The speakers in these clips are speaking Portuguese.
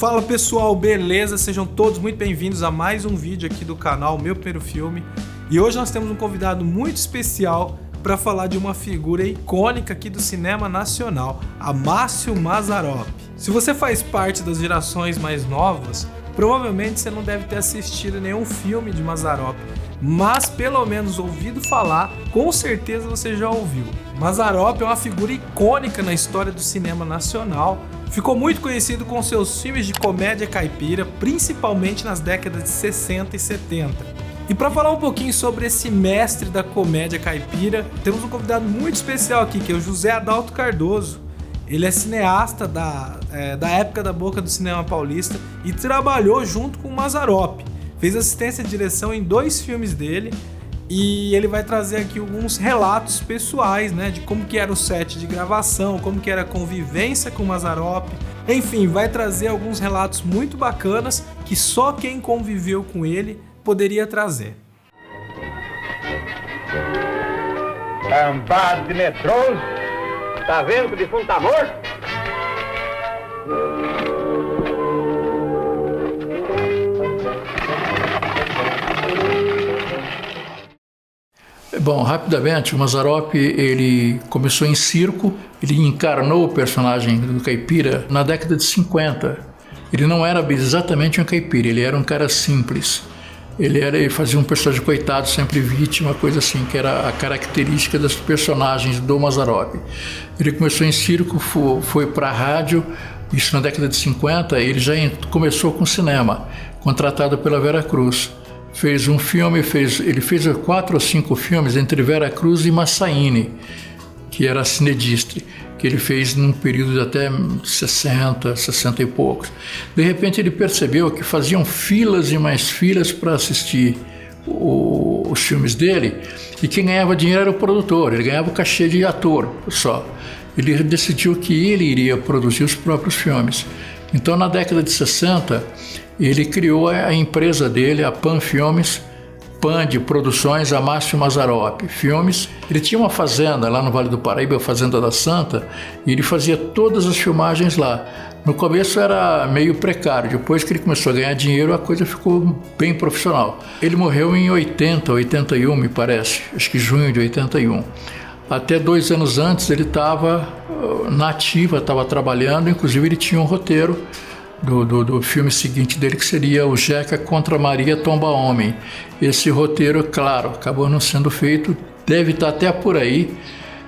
Fala pessoal, beleza? Sejam todos muito bem-vindos a mais um vídeo aqui do canal Meu Primeiro Filme. E hoje nós temos um convidado muito especial para falar de uma figura icônica aqui do cinema nacional, a Márcio Mazzaropi. Se você faz parte das gerações mais novas, provavelmente você não deve ter assistido nenhum filme de Mazzaropi, mas pelo menos ouvido falar, com certeza você já ouviu. Mazzaropi é uma figura icônica na história do cinema nacional. Ficou muito conhecido com seus filmes de comédia caipira, principalmente nas décadas de 60 e 70. E para falar um pouquinho sobre esse mestre da comédia caipira, temos um convidado muito especial aqui, que é o José Adalto Cardoso. Ele é cineasta da época da Boca do Cinema Paulista e trabalhou junto com o Mazzaropi. Fez assistência de direção em 2 filmes dele e ele vai trazer aqui alguns relatos pessoais, né, de como que era o set de gravação, como que era a convivência com o Mazzaropi. Enfim, vai trazer alguns relatos muito bacanas que só quem conviveu com ele poderia trazer. Cambado de medroso, tá vendo que o defunto tá morto? Bom, rapidamente, o Mazzaropi, ele começou em circo, ele encarnou o personagem do caipira na década de 50. Ele não era exatamente um caipira, ele era um cara simples. Ele fazia um personagem coitado, sempre vítima, coisa assim, que era a característica dos personagens do Mazzaropi. Ele começou em circo, foi para a rádio, isso na década de 50, ele já começou com cinema, contratado pela Vera Cruz. Fez um filme, ele fez 4 ou 5 filmes entre Vera Cruz e Massaíne, que era cinedistre, que ele fez num período de até 60 e poucos. De repente ele percebeu que faziam filas e mais filas para assistir os filmes dele, e quem ganhava dinheiro era o produtor, ele ganhava o cachê de ator só. Ele decidiu que ele iria produzir os próprios filmes. Então, na década de 60, ele criou a empresa dele, a Pan Filmes, Pan de Produções, a Márcio Mazzaropi Filmes. Ele tinha uma fazenda lá no Vale do Paraíba, a Fazenda da Santa, e ele fazia todas as filmagens lá. No começo era meio precário, depois que ele começou a ganhar dinheiro, a coisa ficou bem profissional. Ele morreu em 81, me parece, acho que junho de 81. Até 2 anos antes ele estava na ativa, estava trabalhando, inclusive ele tinha um roteiro do filme seguinte dele, que seria o Jeca contra Maria Tomba Homem. Esse roteiro, claro, acabou não sendo feito, deve estar até por aí,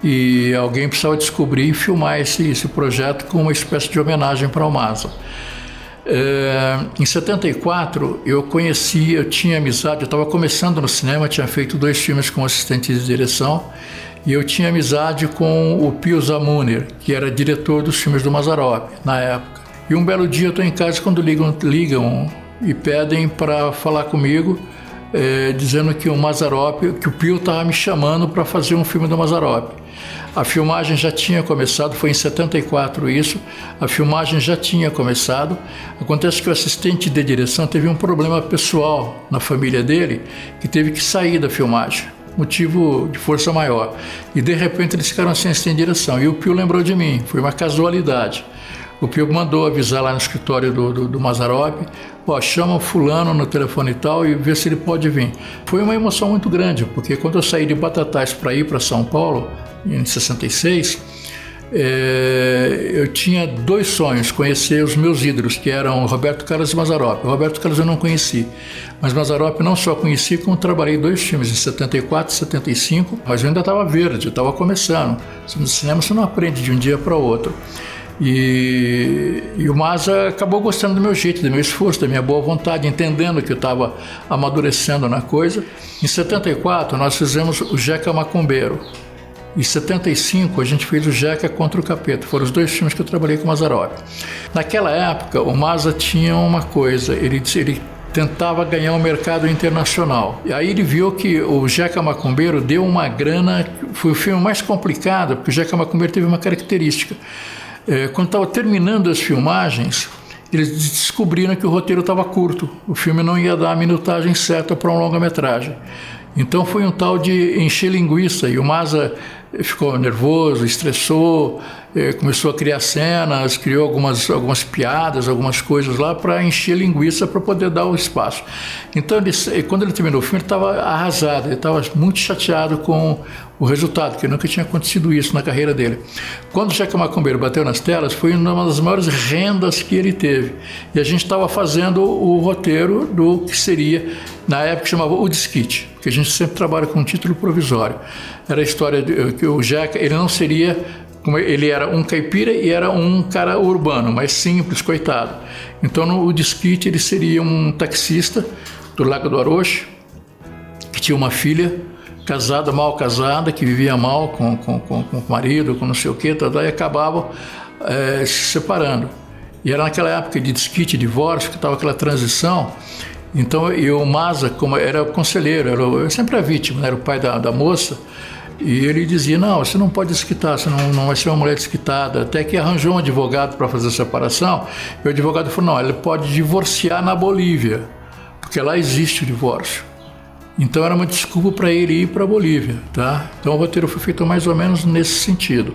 e alguém precisava descobrir e filmar esse projeto com uma espécie de homenagem para o Mazza. Em 74 eu tinha amizade, eu estava começando no cinema, tinha feito 2 filmes como assistente de direção, e eu tinha amizade com o Pio Zamuner, que era diretor dos filmes do Mazzaropi na época. E um belo dia eu estou em casa quando ligam e pedem para falar comigo, dizendo que o Mazzaropi, que o Pio estava me chamando para fazer um filme do Mazzaropi. A filmagem já tinha começado, foi em 74 isso, a filmagem já tinha começado. Acontece que o assistente de direção teve um problema pessoal na família dele, que teve que sair da filmagem, motivo de força maior. E de repente eles ficaram sem assistente de direção, e o Pio lembrou de mim, foi uma casualidade. O Pio mandou avisar lá no escritório do Mazzaropi, chama o fulano no telefone e tal e vê se ele pode vir. Foi uma emoção muito grande, porque quando eu saí de Batatais para ir para São Paulo, em 66, eu tinha 2 sonhos, conhecer os meus ídolos, que eram Roberto Carlos e Mazzaropi. O Roberto Carlos eu não conheci, mas Mazzaropi não só conheci, como trabalhei 2 filmes, em 74 e 75, mas eu ainda estava verde, eu estava começando. No cinema você não aprende de um dia para o outro. E o Mazza acabou gostando do meu jeito, do meu esforço, da minha boa vontade, entendendo que eu estava amadurecendo na coisa. Em 74 nós fizemos o Jeca Macumbeiro. Em 75 a gente fez o Jeca contra o Capeta. Foram os 2 filmes que eu trabalhei com o Mazzaropi. Naquela época o Mazza tinha uma coisa, ele tentava ganhar o mercado internacional. E aí ele viu que o Jeca Macumbeiro deu uma grana, foi o filme mais complicado, porque o Jeca Macumbeiro teve uma característica. Quando estava terminando as filmagens, eles descobriram que o roteiro estava curto, o filme não ia dar a minutagem certa para um longa-metragem. Então foi um tal de encher linguiça, e o Mazza ficou nervoso, estressou, começou a criar cenas, criou algumas piadas, algumas coisas lá para encher linguiça para poder dar o espaço. Então, quando ele terminou o filme, ele estava arrasado, ele estava muito chateado com o resultado, porque nunca tinha acontecido isso na carreira dele. Quando o Jeca Macumbeiro bateu nas telas, foi uma das maiores rendas que ele teve. E a gente estava fazendo o roteiro do que seria, na época chamava O Desquite, porque a gente sempre trabalha com um título provisório. Era a história de que o Jeca, ele não seria, ele era um caipira e era um cara urbano, mais simples, coitado. Então no O Desquite ele seria um taxista do Lago do Aroche, que tinha uma filha casada, mal casada, que vivia mal com o marido, com não sei o quê, e acabavam se separando. E era naquela época de desquite, divórcio, que estava aquela transição. Então, e o Maza, como era o conselheiro, era sempre a vítima, né? Era o pai da moça, e ele dizia, não, você não pode desquitar, você não vai ser uma mulher desquitada. Até que arranjou um advogado para fazer a separação, e o advogado falou, não, ele pode divorciar na Bolívia, porque lá existe o divórcio. Então era uma desculpa para ele ir para a Bolívia, tá? Então o roteiro foi feito mais ou menos nesse sentido.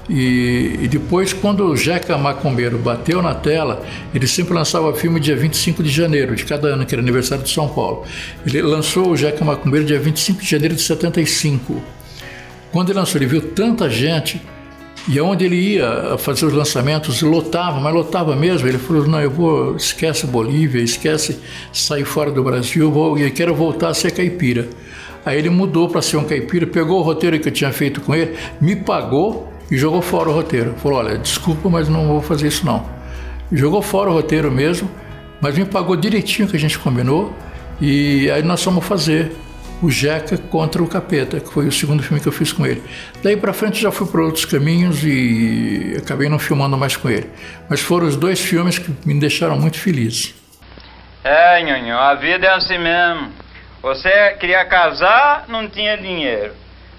E depois, quando o Jeca Macumbeiro bateu na tela, ele sempre lançava filme dia 25 de janeiro de cada ano, que era aniversário de São Paulo. Ele lançou o Jeca Macumbeiro dia 25 de janeiro de 75. Quando ele lançou, ele viu tanta gente, e onde ele ia fazer os lançamentos, lotava, mas lotava mesmo. Ele falou, não, esquece Bolívia, esquece sair fora do Brasil, eu quero voltar a ser caipira. Aí ele mudou para ser um caipira, pegou o roteiro que eu tinha feito com ele, me pagou e jogou fora o roteiro. Falou, olha, desculpa, mas não vou fazer isso não. Jogou fora o roteiro mesmo, mas me pagou direitinho que a gente combinou, e aí nós fomos fazer o Jeca contra o Capeta, que foi o segundo filme que eu fiz com ele. Daí para frente já fui para outros caminhos e acabei não filmando mais com ele. Mas foram os dois filmes que me deixaram muito feliz. Nhonhô, a vida é assim mesmo. Você queria casar, não tinha dinheiro.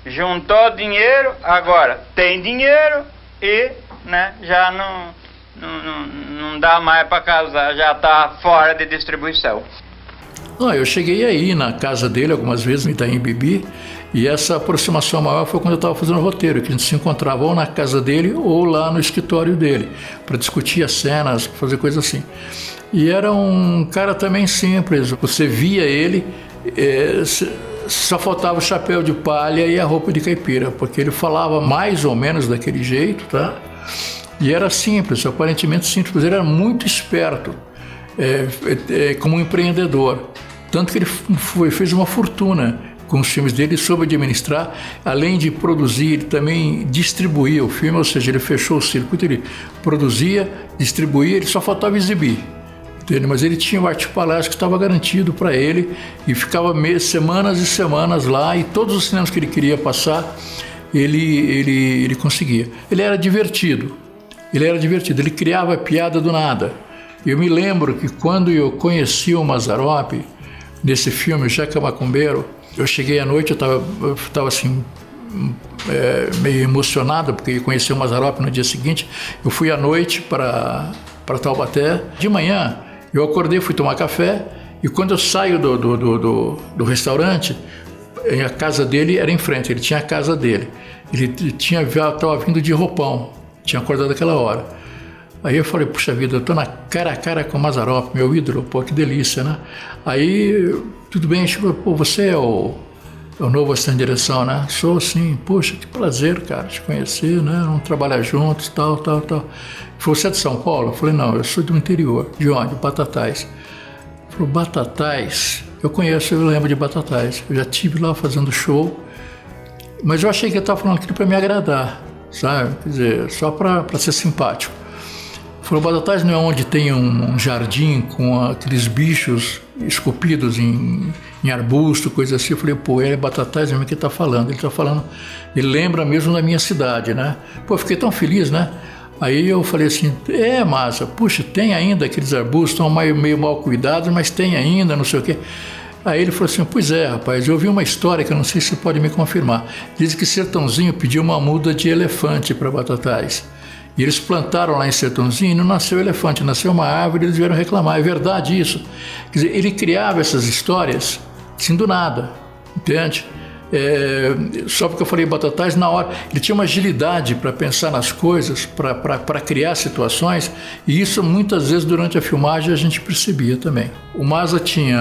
Juntou dinheiro, agora tem dinheiro e já não dá mais para casar, já está fora de distribuição. Eu cheguei aí na casa dele algumas vezes, em Itaim Bibi, e essa aproximação maior foi quando eu estava fazendo o roteiro, que a gente se encontrava ou na casa dele ou lá no escritório dele, para discutir as cenas, fazer coisas assim. E era um cara também simples, você via ele, só faltava o chapéu de palha e a roupa de caipira, porque ele falava mais ou menos daquele jeito, tá? E era simples, aparentemente simples, mas ele era muito esperto como um empreendedor. Tanto que ele fez uma fortuna com os filmes dele, soube administrar, além de produzir, ele também distribuía o filme, ou seja, ele fechou o circuito, ele produzia, distribuía, ele só faltava exibir. Entende? Mas ele tinha o arte palácio que estava garantido para ele e ficava semanas e semanas lá, e todos os cinemas que ele queria passar, ele conseguia. Ele era divertido, ele criava piada do nada. Eu me lembro que quando eu conheci o Mazzaropi, nesse filme, o Jeca Macumbeiro, eu cheguei à noite, eu estava assim, meio emocionado, porque eu conheci o Mazzaropi no dia seguinte. Eu fui à noite para Taubaté. De manhã, eu acordei, fui tomar café, e quando eu saio do restaurante, a casa dele era em frente, ele tinha a casa dele. Ele estava vindo de roupão, tinha acordado aquela hora. Aí eu falei, puxa vida, eu tô na cara a cara com o Mazzaropi, meu ídolo, pô, que delícia, né? Aí, tudo bem, chegou, pô, você é o novo assistente de direção, né? Sou, sim, poxa, que prazer, cara, te conhecer, né? Vamos trabalhar juntos, tal. Você é de São Paulo? Eu falei, não, eu sou do interior. De onde? Batatais. Ele falou, Batatais? Eu conheço, eu lembro de Batatais. Eu já estive lá fazendo show, mas eu achei que ele estava falando aquilo para me agradar, sabe? Quer dizer, só para ser simpático. Falou, Batatais não é onde tem um jardim com aqueles bichos esculpidos em arbusto, coisa assim. Eu falei, pô, é Batatais mesmo que ele está falando. Ele está falando, ele lembra mesmo da minha cidade, né? Pô, eu fiquei tão feliz, né? Aí eu falei assim, Massa, puxa, tem ainda aqueles arbustos, estão meio mal cuidados, mas tem ainda, não sei o quê. Aí ele falou assim, pois é, rapaz, eu ouvi uma história que eu não sei se você pode me confirmar. Diz que Sertãozinho pediu uma muda de elefante para Batatais. E eles plantaram lá em Sertãozinho e não nasceu elefante, nasceu uma árvore, e eles vieram reclamar. É verdade isso? Quer dizer, ele criava essas histórias assim do nada, entende? Só porque eu falei Batatais, na hora ele tinha uma agilidade para pensar nas coisas, para criar situações, e isso muitas vezes durante a filmagem a gente percebia também. O Mazza tinha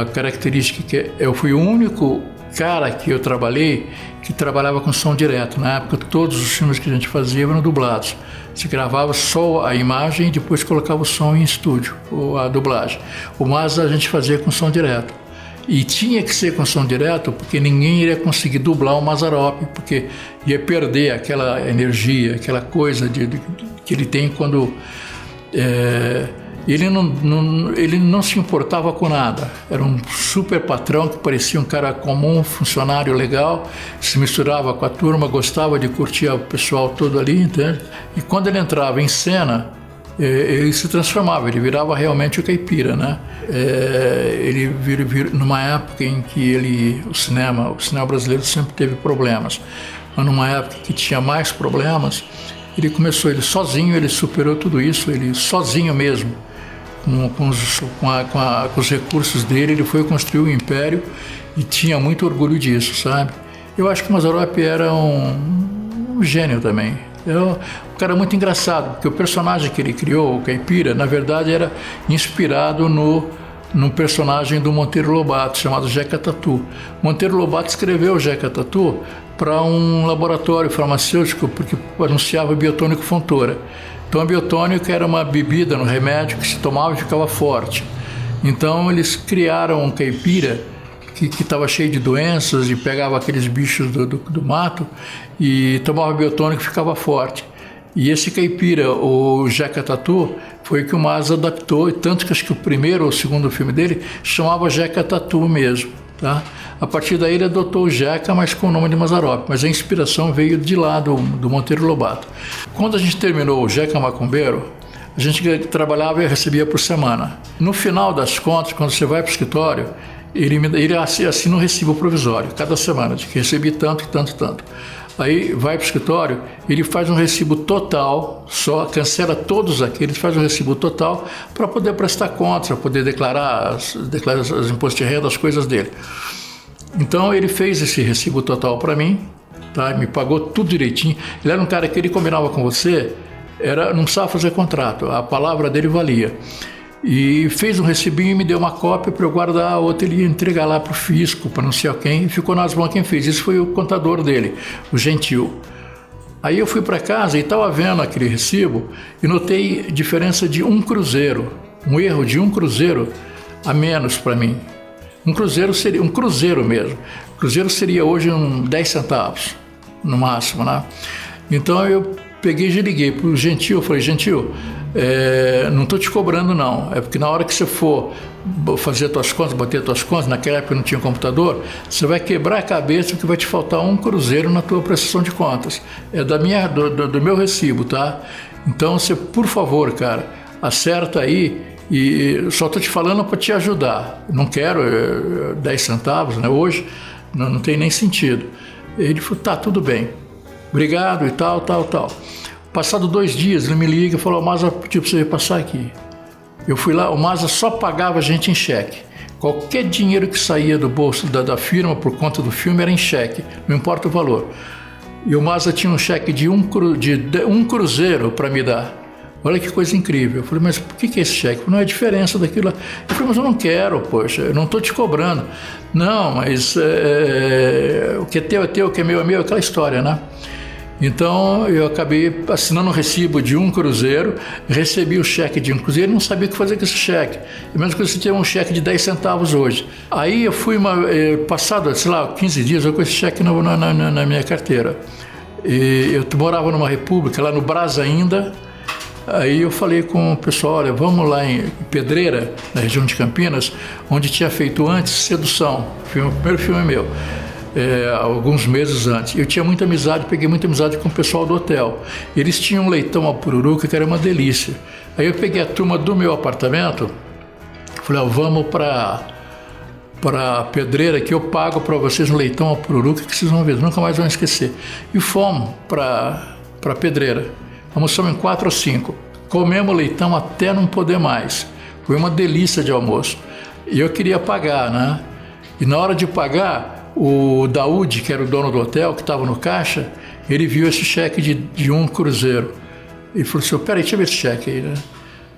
a característica que eu fui o único cara que eu trabalhei que trabalhava com som direto. Na época todos os filmes que a gente fazia eram dublados. Se gravava só a imagem e depois colocava o som em estúdio, ou a dublagem. O Mazza a gente fazia com som direto. E tinha que ser com som direto, porque ninguém iria conseguir dublar o Mazzaropi, porque ia perder aquela energia, aquela coisa que ele tem quando... Ele não se importava com nada. Era um super patrão que parecia um cara comum, um funcionário legal, se misturava com a turma, gostava de curtir o pessoal todo ali, entende? E quando ele entrava em cena, ele se transformava, ele virava realmente o caipira, né? Ele numa época em que o cinema brasileiro sempre teve problemas, mas numa época que tinha mais problemas, ele sozinho, ele superou tudo isso, ele sozinho mesmo, com os recursos dele, ele foi construir o império e tinha muito orgulho disso, sabe? Eu acho que o Mazzaropi era um gênio também. Um cara muito engraçado, porque o personagem que ele criou, o caipira, na verdade era inspirado num personagem do Monteiro Lobato, chamado Jeca Tatu. Monteiro Lobato escreveu o Jeca Tatu para um laboratório farmacêutico, porque anunciava biotônico Fontoura. Então a biotônica era uma bebida, um remédio que se tomava e ficava forte. Então eles criaram um caipira que estava cheio de doenças e pegava aqueles bichos do mato e tomava biotônico e ficava forte. E esse caipira, o Jeca Tatu, foi o que o Mazza adaptou, e tanto que acho que o primeiro ou o segundo filme dele chamava Jeca Tatu mesmo. Tá? A partir daí ele adotou o Jeca, mas com o nome de Mazzaropi, mas a inspiração veio de lá, do Monteiro Lobato. Quando a gente terminou o Jeca Macumbeiro, a gente trabalhava e recebia por semana. No final das contas, quando você vai para o escritório, ele assina um recibo provisório, cada semana, de que recebi tanto, tanto, tanto. Aí vai para o escritório, ele faz um recibo total, só cancela todos aqueles, faz um recibo total para poder prestar contas, para poder declarar os impostos de renda, as coisas dele. Então ele fez esse recibo total para mim, tá? Me pagou tudo direitinho. Ele era um cara que ele combinava com você, não precisava fazer contrato, a palavra dele valia. E fez um recibinho e me deu uma cópia para eu guardar, a outra ele ia entregar lá para o fisco, para não sei quem, e ficou nas mãos quem fez. Isso foi o contador dele, o Gentil. Aí eu fui para casa e estava vendo aquele recibo e notei diferença de 1 cruzeiro, um erro de 1 cruzeiro a menos para mim. Um cruzeiro seria, um cruzeiro mesmo. O cruzeiro seria hoje 10 centavos, no máximo, né? Então eu peguei e já liguei para o Gentil, eu falei, Gentil, não estou te cobrando não, é porque na hora que você for fazer as tuas contas, bater as tuas contas, naquela época não tinha computador, você vai quebrar a cabeça porque vai te faltar 1 cruzeiro na tua prestação de contas. É do meu recibo, tá? Então você, por favor, cara, acerta aí, e só estou te falando para te ajudar. Não quero 10 centavos, né? Hoje não tem nem sentido. Ele falou, tá, tudo bem, obrigado e tal. Passado 2 dias, ele me liga e falou, o Mazza pediu para você passar aqui. Eu fui lá, o Mazza só pagava a gente em cheque. Qualquer dinheiro que saía do bolso da firma por conta do filme era em cheque, não importa o valor. E o Mazza tinha um cheque de 1 cruzeiro para me dar. Olha que coisa incrível. Eu falei, mas por que é esse cheque? Não é a diferença daquilo lá. Eu falei, mas eu não quero, poxa, eu não estou te cobrando. Não, mas o que é teu, o que é meu, aquela história, né? Então eu acabei assinando um recibo de 1 cruzeiro, recebi o cheque de 1 cruzeiro e não sabia o que fazer com esse cheque. É a mesma coisa que você ter um cheque de 10 centavos hoje. Aí eu fui, passado, 15 dias, eu com esse cheque na minha carteira. E eu morava numa república, lá no Brás ainda. Aí eu falei com o pessoal, olha, vamos lá em Pedreira, na região de Campinas, onde tinha feito antes Sedução, o primeiro filme meu. Alguns meses antes. Eu tinha muita amizade, peguei muita amizade com o pessoal do hotel. Eles tinham um leitão à pururuca que era uma delícia. Aí eu peguei a turma do meu apartamento, falei, vamos para Pedreira que eu pago para vocês um leitão à pururuca que vocês vão ver, nunca mais vão esquecer. E fomos para Pedreira. Almoçamos em 4 ou 5. Comemos leitão até não poder mais. Foi uma delícia de almoço. E eu queria pagar, né? E na hora de pagar, O Daúde, que era o dono do hotel, que estava no caixa, ele viu esse cheque de 1 cruzeiro. Ele falou assim, peraí, deixa eu ver esse cheque aí, né?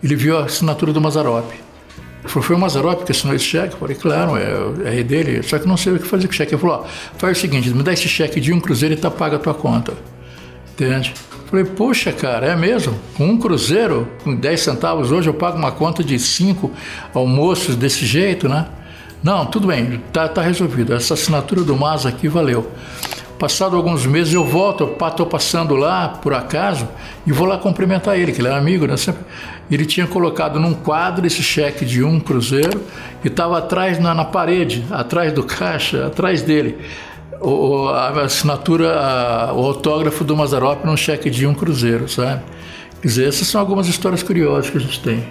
Ele viu a assinatura do Mazzaropi. Ele falou, foi o Mazzaropi que assinou esse cheque? Eu falei, claro, é dele, só que não sei o que fazer com o cheque. Ele falou, faz o seguinte, me dá esse cheque de 1 cruzeiro e tá paga a tua conta. Entende? Eu falei, poxa, cara, é mesmo? Com 1 cruzeiro, com 10 centavos, hoje eu pago uma conta de 5 almoços desse jeito, né? Não, tudo bem, tá resolvido. Essa assinatura do Mazza aqui valeu. Passado alguns meses eu volto, eu estou passando lá, por acaso, e vou lá cumprimentar ele, que ele é amigo, né? Ele tinha colocado num quadro esse cheque de 1 cruzeiro e estava atrás, na parede, atrás do caixa, atrás dele. A assinatura, o autógrafo do Mazzaropi num cheque de 1 cruzeiro, sabe? Quer dizer, essas são algumas histórias curiosas que a gente tem.